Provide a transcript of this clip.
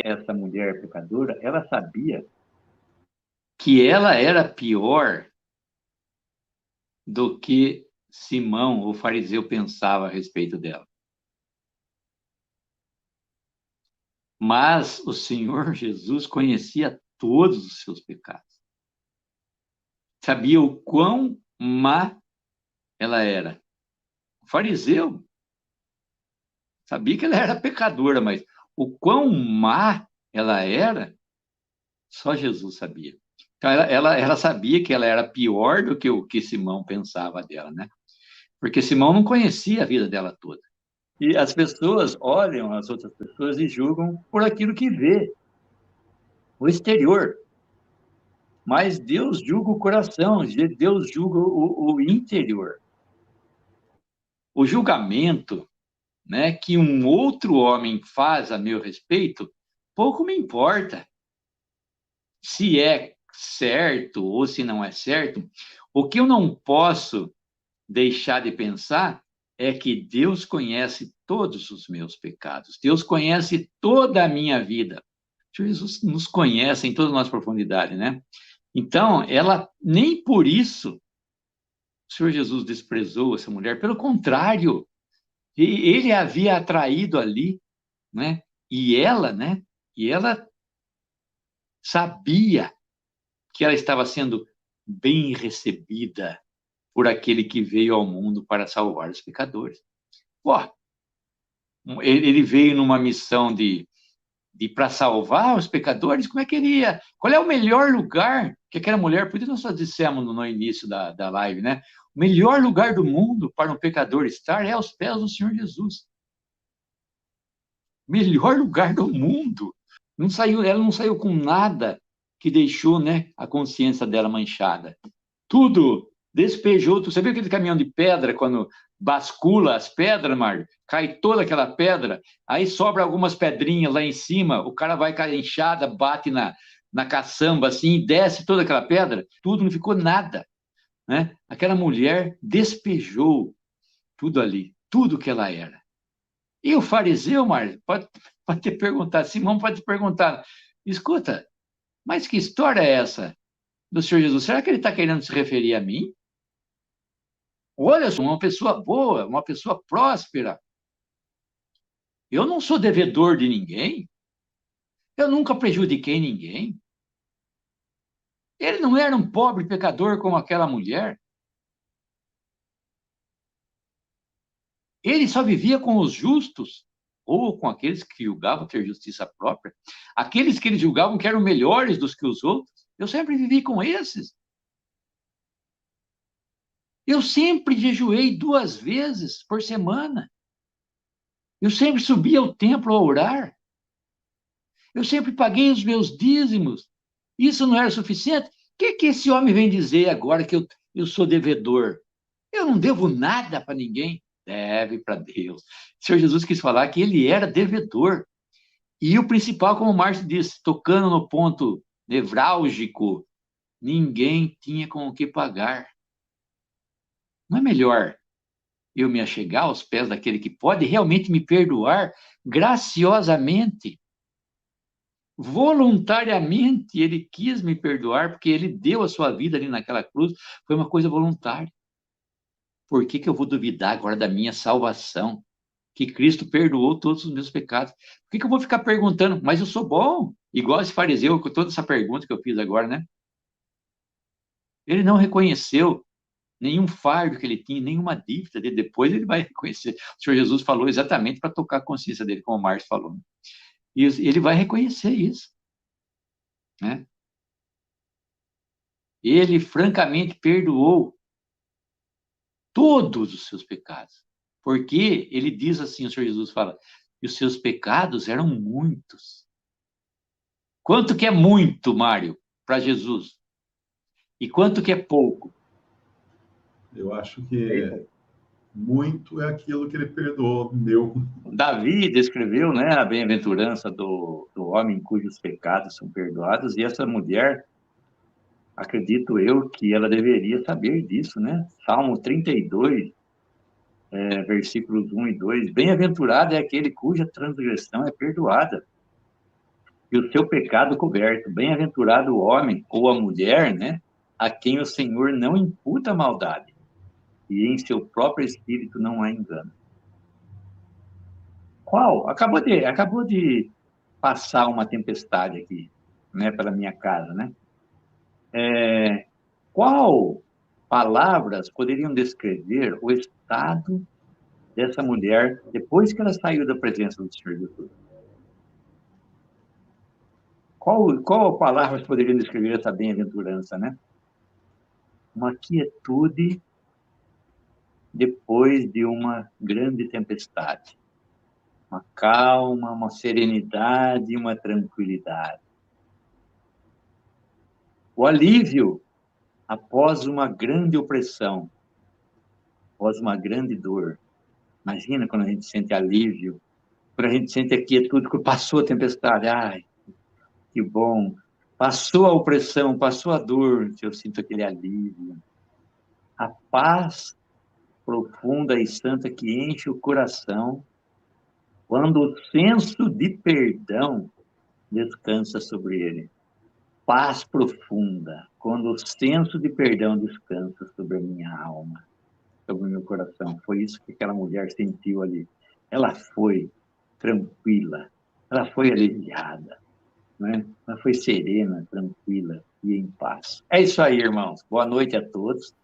essa mulher pecadora, ela sabia que ela era pior do que Simão, o fariseu, pensava a respeito dela. Mas o Senhor Jesus conhecia todos os seus pecados. Sabia o quão má ela era. O fariseu sabia que ela era pecadora, mas o quão má ela era, só Jesus sabia. Então, ela sabia que ela era pior do que o que Simão pensava dela, né? Porque Simão não conhecia a vida dela toda. E as pessoas olham as outras pessoas e julgam por aquilo que vê, o exterior. Mas Deus julga o coração, Deus julga o interior. O julgamento, né, que um outro homem faz a meu respeito, pouco me importa se é certo ou se não é certo. O que eu não posso deixar de pensar é que Deus conhece todos os meus pecados. Deus conhece toda a minha vida. Jesus nos conhece em toda a nossa profundidade, né? Então, ela nem por isso o Senhor Jesus desprezou essa mulher. Pelo contrário, ele a havia atraído ali, né? E ela, né? E ela sabia que ela estava sendo bem recebida por aquele que veio ao mundo para salvar os pecadores. Pô, ele veio numa missão de para salvar os pecadores, como é que ele ia? Qual é o melhor lugar que aquela mulher, por isso nós só dissemos no início da live, né? O melhor lugar do mundo para um pecador estar é aos pés do Senhor Jesus. Melhor lugar do mundo. Não saiu, ela não saiu com nada que deixou, né, a consciência dela manchada. Tudo despejou. Você viu aquele caminhão de pedra quando bascula as pedras, Mário? Cai toda aquela pedra, aí sobra algumas pedrinhas lá em cima, o cara vai com a enxada, bate na caçamba assim, e desce toda aquela pedra, tudo, não ficou nada, né? Aquela mulher despejou tudo ali, tudo que ela era. E o fariseu, Mário, pode ter perguntado, Simão pode ter perguntado, escuta, mas que história é essa do Senhor Jesus? Será que ele está querendo se referir a mim? Olha, sou uma pessoa boa, uma pessoa próspera. Eu não sou devedor de ninguém. Eu nunca prejudiquei ninguém. Ele não era um pobre pecador como aquela mulher. Ele só vivia com os justos ou com aqueles que julgavam ter justiça própria. Aqueles que eles julgavam que eram melhores dos que os outros. Eu sempre vivi com esses. Eu sempre jejuei 2 vezes por semana. Eu sempre subia ao templo a orar. Eu sempre paguei os meus dízimos. Isso não era suficiente? O que esse homem vem dizer agora que eu sou devedor? Eu não devo nada para ninguém. Deve para Deus. O Senhor Jesus quis falar que ele era devedor. E o principal, como o Márcio disse, tocando no ponto nevrálgico, ninguém tinha com o que pagar. Não é melhor eu me achegar aos pés daquele que pode realmente me perdoar graciosamente? Voluntariamente ele quis me perdoar, porque ele deu a sua vida ali naquela cruz, foi uma coisa voluntária. Por que eu vou duvidar agora da minha salvação? Que Cristo perdoou todos os meus pecados. Por que eu vou ficar perguntando, mas eu sou bom? Igual esse fariseu, com toda essa pergunta que eu fiz agora, né? Ele não reconheceu nenhum fardo que ele tinha, nenhuma dívida dele. Depois ele vai reconhecer. O Senhor Jesus falou exatamente para tocar a consciência dele, como o Márcio falou. Né? E ele vai reconhecer isso. Né? Ele francamente perdoou todos os seus pecados. Porque ele diz assim, o Senhor Jesus fala, que os seus pecados eram muitos. Quanto que é muito, Mário, para Jesus? E quanto que é pouco? Eu acho que muito é aquilo que ele perdoou, deu. Davi descreveu, né, a bem-aventurança do homem cujos pecados são perdoados, e essa mulher, acredito eu, que ela deveria saber disso, né? Salmo 32, versículos 1 e 2, bem-aventurado é aquele cuja transgressão é perdoada, e o seu pecado coberto. Bem-aventurado o homem ou a mulher, né, a quem o Senhor não imputa maldade, e em seu próprio espírito não há engano. Qual? Acabou de passar uma tempestade aqui, né, pela minha casa, né? Qual palavras poderiam descrever o estado dessa mulher depois que ela saiu da presença do Senhor Jesus? Qual palavras poderiam descrever essa bem-aventurança, né? Uma quietude depois de uma grande tempestade. Uma calma, uma serenidade, uma tranquilidade. O alívio após uma grande opressão, após uma grande dor. Imagina quando a gente sente alívio, quando a gente sente a quietude, que passou a tempestade. Ai, que bom. Passou a opressão, passou a dor, eu sinto aquele alívio. A paz profunda e santa que enche o coração quando o senso de perdão descansa sobre ele. Paz profunda, quando o senso de perdão descansa sobre a minha alma, sobre o meu coração. Foi isso que aquela mulher sentiu ali. Ela foi tranquila, ela foi aliviada, né? Ela foi serena, tranquila e em paz. É isso aí, irmãos. Boa noite a todos.